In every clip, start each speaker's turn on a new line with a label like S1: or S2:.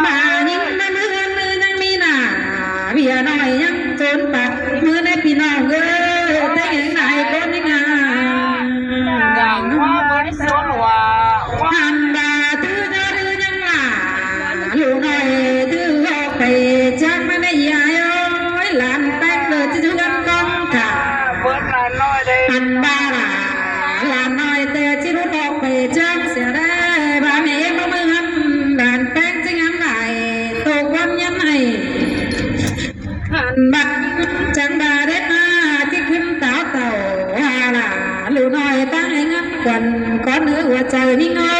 S1: มายิ่งมามือยังมีหน้าเบียน้อยยังจนปากมือในพี่น้องแต่ยังไหนก็ยังงาน
S2: อย่างว่าเหมือนสวนว่า
S1: หันบาตื้อจะดื้อยังหล่าลูกน้อยตื้อออกไปจากมาในยายหลานแป้งเลยจะช่วยกันกองขา
S2: เบิร์ดหลานน้อยเลย
S1: หันบาล่ะหลานน้อยแต่จิรุออกไปจากเสียได้บ้านเองมาเมืองหลานแป้งจะงานไหนตกวันยันไหนหันบาจังบาเด็ดมาที่ขึ้นเต่าฮาล่ะลูกน้อยตั้งให้งันควันก้อนเนื้อหัวใจนี่งอ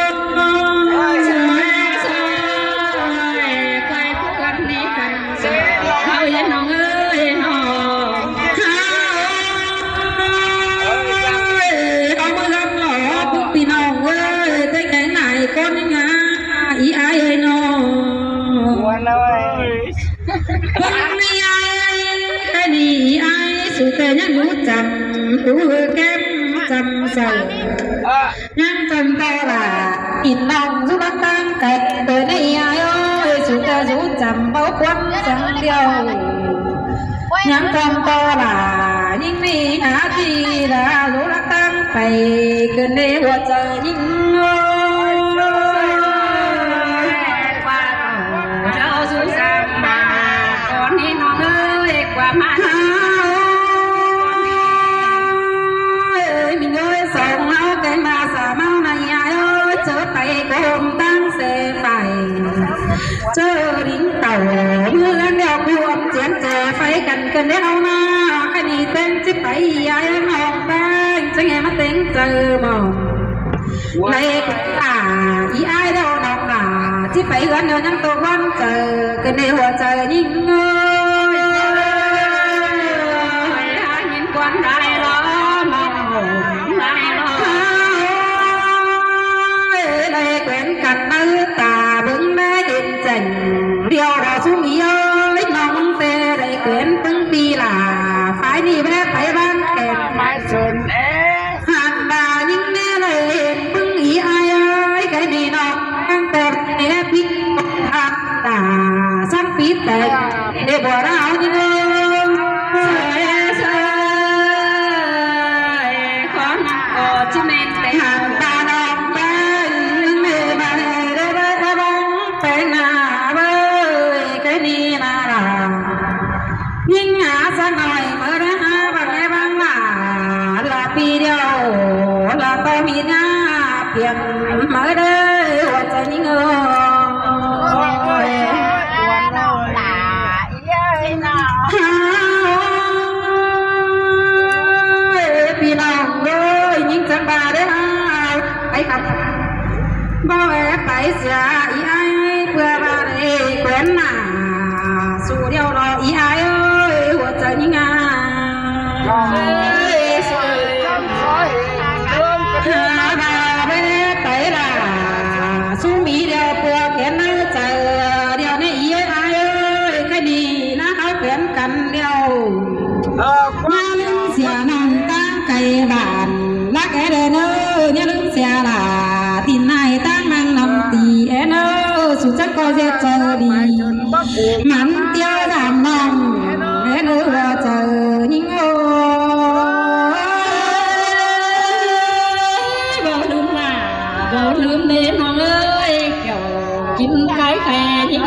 S1: อีไอ้เนาะ
S2: วันเลย
S1: วันนี้ไอ้นี่ไอ้สุดแต่ยังรู้จำรู้แก้มจำใส่ยังจำแต่ละอินน้องสุดตั้งแต่เดินในไอ้สุดแต่รู้จำเบาควันจังเดียวยังจำแต่ละยิ่งมีหาทีละรู้รักตั้งไปเกินในหัวใจยิ่งเจอดิ้งเต่าเมื่อเดียวรวมเจียนเจอไฟกันกันได้เอาหน้าแค่นี้เต้นจิไปย้ายมองแป้งจะไงมาเต้นเจอมองในป่าอีไอ้เดาดอกหนาที่ไปกันเดียวยังตัววันเจอกันในหัวใจยิ่งเงยยินกวนได้ล้อมองได้ล้อได้แขวนกันมือตาบึ้งแม่ดินจันเดียวเราสุ่มเยอะน้องเตะได้แขวนตึงปีหล่าฝ่ายนี่แม่ไปบ้านแก่
S2: ไม่สน
S1: หันมายิ่งแน่เลยบึ้งอีไอ้ไก่ดีน้องตั้งแต่เนี้ยพิกทักตาสักปีแต่เดี๋ยวบัวเรานี่เงยิ่งหาสักหน่อยเมื่อได้หาบางไงบางว่าละปีเดียวละก็มีหน้าเปลี่ยนเมื่อได้หัวใจยิ่ง
S2: วันน้องหลาเย้ยน้อง
S1: พี่น้องเลยยิ่งจังบาได้หาไปกับบ่แอบไปเสียอีไอเพื่อมาได้แขวนหน้าสู่เดียวรออีไอหัวใจยิ่งงาหาบาเบไตละสู้มีเดียวเปลือกแขนน้าเจอเดียวในอีไอแค่ดีนะเขาเปลี่ยนกันเดียวมาลืมเสียน้องตั้งไก่บ้านรักแอเดนเนี่ยลืมเสียละที่นายตั้งมันลำตีแอนสุดจักก็จะเจอดีมันเตี้ยดำน้องแอนว่าเจอยิ่งบ่ลืมละบ่ลืมเด้น้องเอ้ยเกี่ยวกินไก่แค่ยิ่ง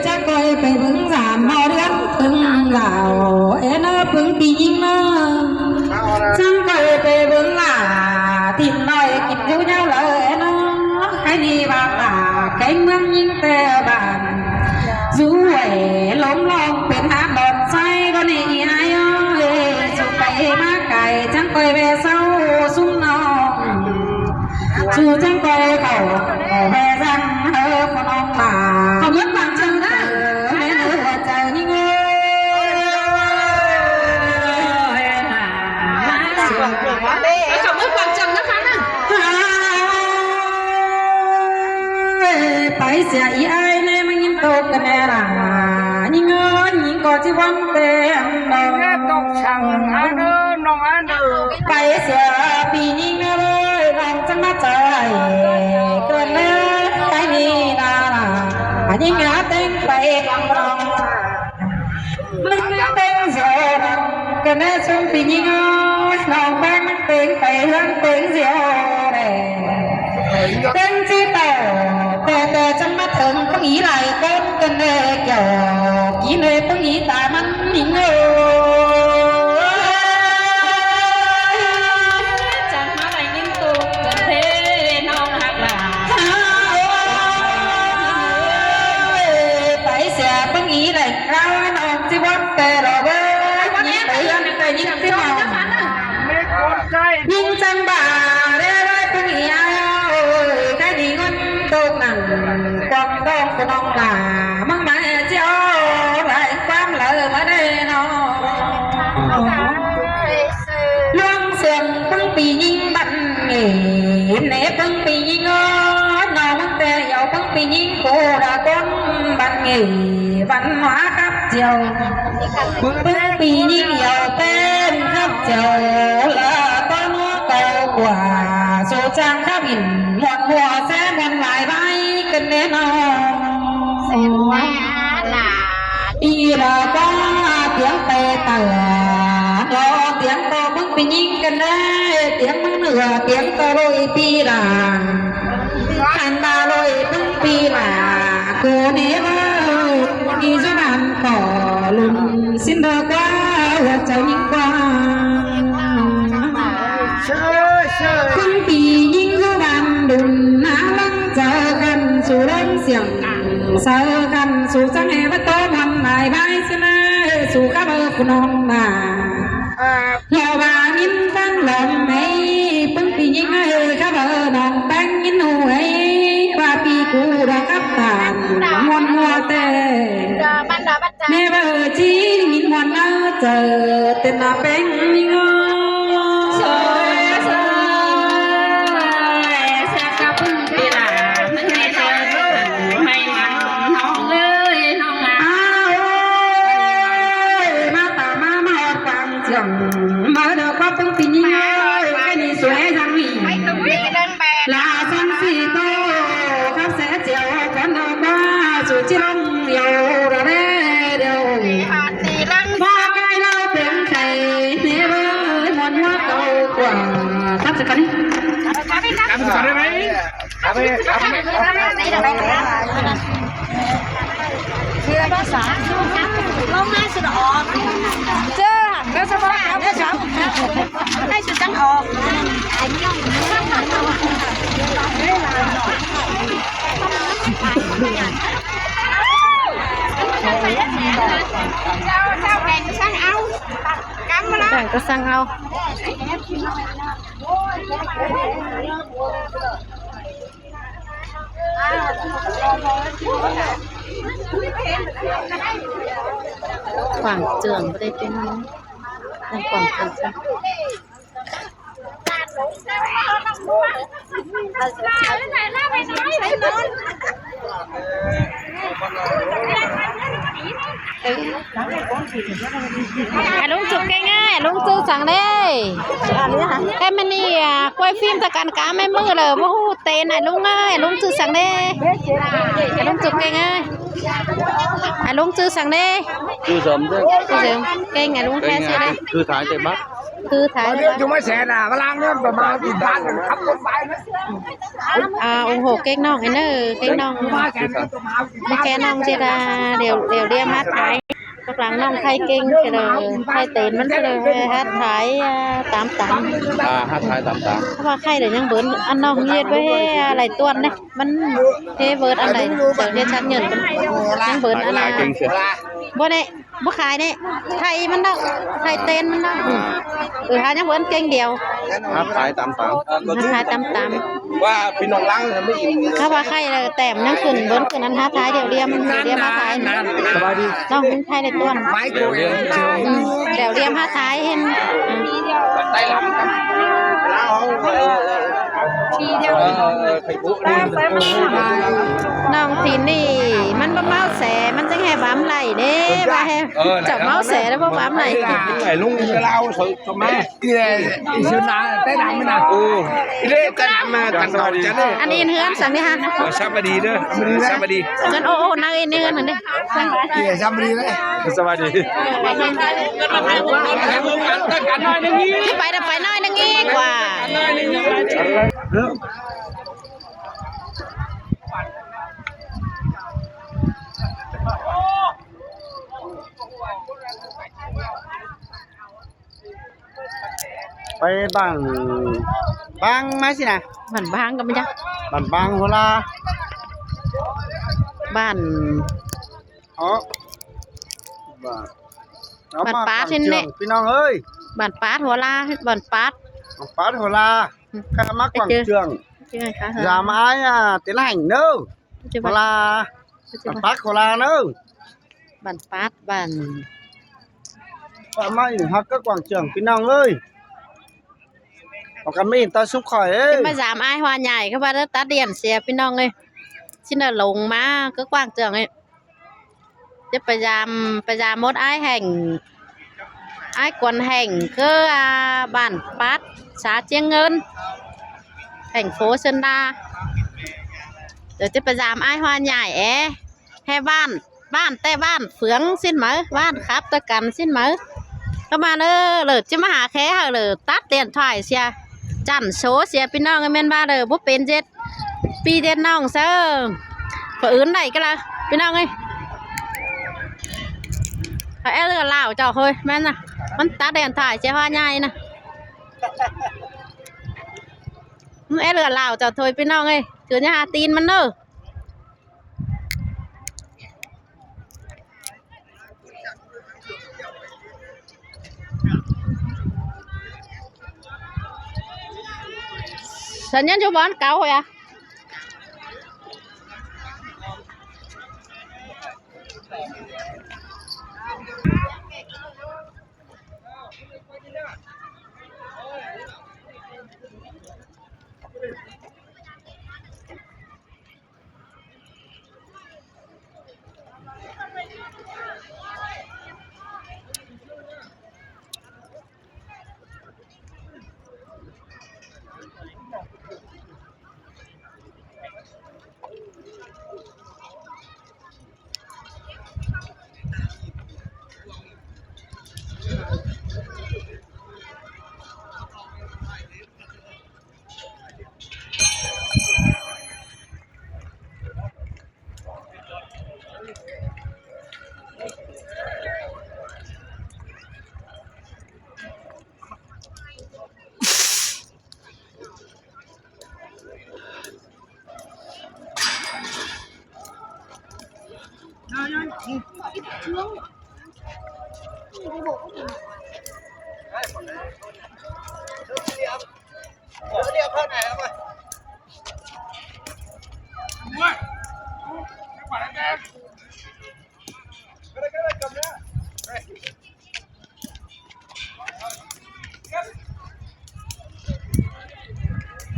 S1: จักก็ไปเบิ่งสามบ่เดือนถึงเหล่าแอนเพิ่งปียิ่งเนาะจังก็ไปเบิ่งล่ะติดน้อยกินอยู่แล้วเลยเนาะใครดีบ้างล่ะไก่เมืองยิ่งแต่บ้านจู๋ไว้ลงลองเป็นน้ำดอนไฟก็นี่ไอ้สุไปมาไก่จังก็ไปเศร้าซุ้มน้องจูจังก็เขาแม่จังคนน้องมาเขาเมื่อฟังจังนะแม่หัวใจยิ่งเขาเมื่อฟังจังนะคะนะไปเสียอีไอ้เนี่ยมันยิ่งโตกันแน่ล่ะยิ่งเงินยิ่งก็จะวันเต็มดอก
S2: แค่ตกช่างอันเดินน้องอันเดิน
S1: ไปเสียปียิ่งเลยลองจังมาใจเกินเลย ยิ่งหาเต็งไปกองรองมึงเต็งเสียวกันแน่ชมปียิ่งน้องแบงมันเต็งไปเรื่องเต็งเสียวเต็งที่เต่าแต่จังมาถึงต้องอีไหลก้นกันแน่เกี่ยวกี่เลยต้องอีตามันยิ่งจังมาไหลยิ่งตุกจังเทน้องหักหลาไปเสียต้องอีไหลเราน้องที่วัดแต่เราเว้ยยิ่งไปยังแต่ยิ่งที่มองยิ่งจังบ่าเรื่อยๆต้องอีเอาได้ดีเงินตุกนั่งกองต้องก็น้องหลามั่งมาเจ้าไปความเหลือมาได้น้องลวงเสียงปึ้งปียิงบันเอ๋เนปึ้งปียิงน้องแต่ยาวปึ้งปียิงโคราก้นบันเอ๋văn hóa khắp chiều bướcปียิงยาวtên khắp chiều là con cầu quả số trang khắp hình một mùa sẽ còn lại vai cần đến y là có tiếng tê tờ lo tiếng to bướcปียิงcần đấy tiếng mắng nửa tiếng to đôi pi là anh ta đôi bước pi là cô nế đi giúp bạn cỏ lùn xin đỡ quá và cháu nhìn qua không bị dính giúp bạn đùn ná lăng chờ gần số lên xiềng sợ gần số trắng hè bắt tóm hầm lại bay xin ơi số cá bơ của non mà lò bà nhìn tăng lòng ấy bưng bị dính ơi cá bơ non bánh nhìn hù ấy và bị cụ đã cắp tàn ngon hoa tê mẹ vợ chỉ nhìn ngoan ơ chờ tên là bánh đi ngơ mở được có phương tình như cái đi xuế răng mì là sang xì tô khắp sẽ chiều con đâu ba rồi chi lông nhiều rồi đấy đều ba cái lâu tiếng thầy thế với một hoa cầu quả sắp sẽ cắn
S2: chưa có sợ không ai sự đỏ chưa nó sẽ có áo nó sợ ai sự trắng ồ sao kèn có sang áo cắm nó kèn có sang áo quảng trường ở đây bên đang quảng trường lúng chụp kênh á lúng tư sáng đây em mình đi quay phim ta cắn cá mấy mưa rồi vô tên này lúng ơi lúng tư sáng đây lúng chụp kênh ơi lúng tư sáng đây
S3: chưa sớm chứ
S2: kênh này lúng khe đây
S3: thư thái tây bắc
S2: thư thái
S4: chúng mới xe nè mà lang nữa mà tìm bán rồi khắp con bay nữa
S2: ủng hộ kênh non cái nữa kênh non cái non chỉ là đều đi hát thái các làng non thay kênh thì rồi thay tên vẫn thì rồi hát thái 88
S3: hát thái 88
S2: เพราะว่าใครเดี๋ยวยังเบิร์นอันน้องเย็ดไว้อะไรตัวนี่มันเทเบิร์นอะไรเดี๋ยวเรียนชั้นเงินยังเบิร์นอะไรบ่ได้บ่ขายนี่ไทยมันต้องไทยเต้นมันต้องหายังเบิร์นเก่งเดียว
S3: hát thái 88
S2: hát thái 88
S3: ว่าพี่น้องล้างไม่อิ่ม
S2: ถ้าว่าใครแต้มยังขึ้นเบิร์นขึ้นนั้นหาท้ายเดี๋ยวเรียมมาท้ายสบายดีน้องไทยในตัวเดี๋ยวเรียมหาท้ายเห็น
S3: ไต้หลังครับทีเดียวไข่ปุ๊
S2: น้องทีนี่มันบ่เมาแสมันจังแห่บ้ำไหลเด้ว่าแห่จับเมาแสแล้วบ่บ้ำไหล
S3: ไหนลุงจะเล่าสดทำไม
S4: ที่ไหนอีชื่อนาแต่ดำไม่นา
S3: โอ้เรียกกันมากันก่อนจะได้
S2: อันนี้เฮือนสังนี่ฮะ
S3: สวัสดีเด้อสวัสดี
S2: เงินโอ้นางเอ็นเฮือนนั่นเด้
S4: ที่ไหนจำดีเลย
S3: สวัสดี
S2: ที่ไปแต่ไปน้อยนึงอีกว่า
S5: ไปบ้านบางไหมสินะ
S2: บ้านบางก็ไม่จ้ะ
S5: บ้านบางหัวลา
S2: บ้าน
S5: อ๋อบ้าน
S2: บ้านป้าใช่ไหม
S5: พี่น้องเอ้ย
S2: บ้านปาดหัวลาบ้านปาด
S5: บ้านป้าหัวลาข้ามักกวางเชือง
S2: ใช่ไหมคะ
S5: อย่ามาไอ้ตีละแห่งเด้อ
S2: จะ
S5: หัวลาบ้านป้าหัวลาเด้อ
S2: บ้านปาดบ้าน
S5: ป้าไม่ฮักก็กวางเชืองพี่น้องเอ้ยเอากันไม่เห็นตาซุปข่อยเอ้ย
S2: จะมาสามไอ้หัวใหญ่เขาว่าตัดเดียนเสียพี่น้องเลยชิ้นลงมาก็กว้างเจืองเลยจะพยายามมดไอ้แห่งไอ้กวนแห่งคือบ้านปัดสาเจียงเงินแห่งโฟเซนดาเดี๋ยวจะพยายามไอ้หัวใหญ่ให้บ้านแต่บ้านเฟืองสิ้นไหมบ้านครับตะกันสิ้นไหมก็มาเลยจะมาหาแค่เลยตัดเตียนถอยเสียจันโซเสียพี่น้องกันเม่นบ้าเลยบุเป็นเจ็ดปีเจ็ดน้องเซอฝอื่นไหนก็ละพี่น้องเอ้ยเขาเรือลาวเจ้าเฮ้ยแม่นนะมันตัดเตียนถอยเสียว่าใหญ่นะมันเรือลาวเจ้าเถยพี่น้องเอ้ยถือเนี่ยหาตีนมันเนอะสัญญาณchú bón cáo rồi à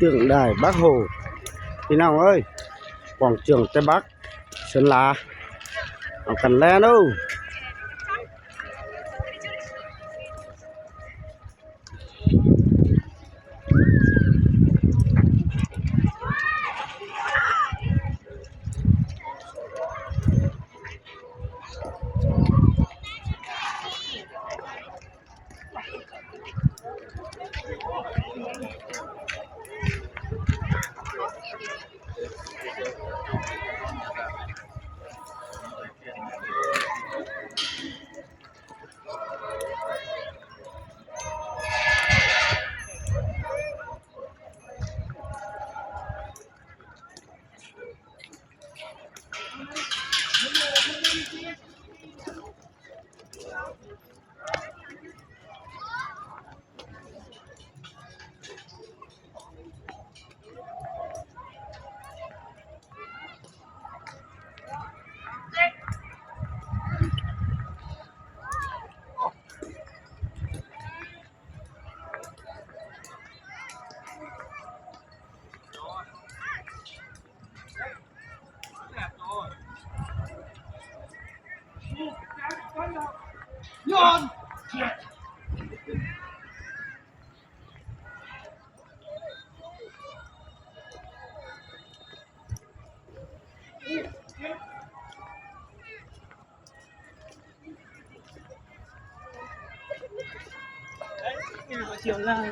S5: tượng đài Bác Hồพี่น้องเอ้ยกวางเชืองTây Bắc Sơn Laเอากันแล้วเด้อ
S1: เสียวล่าง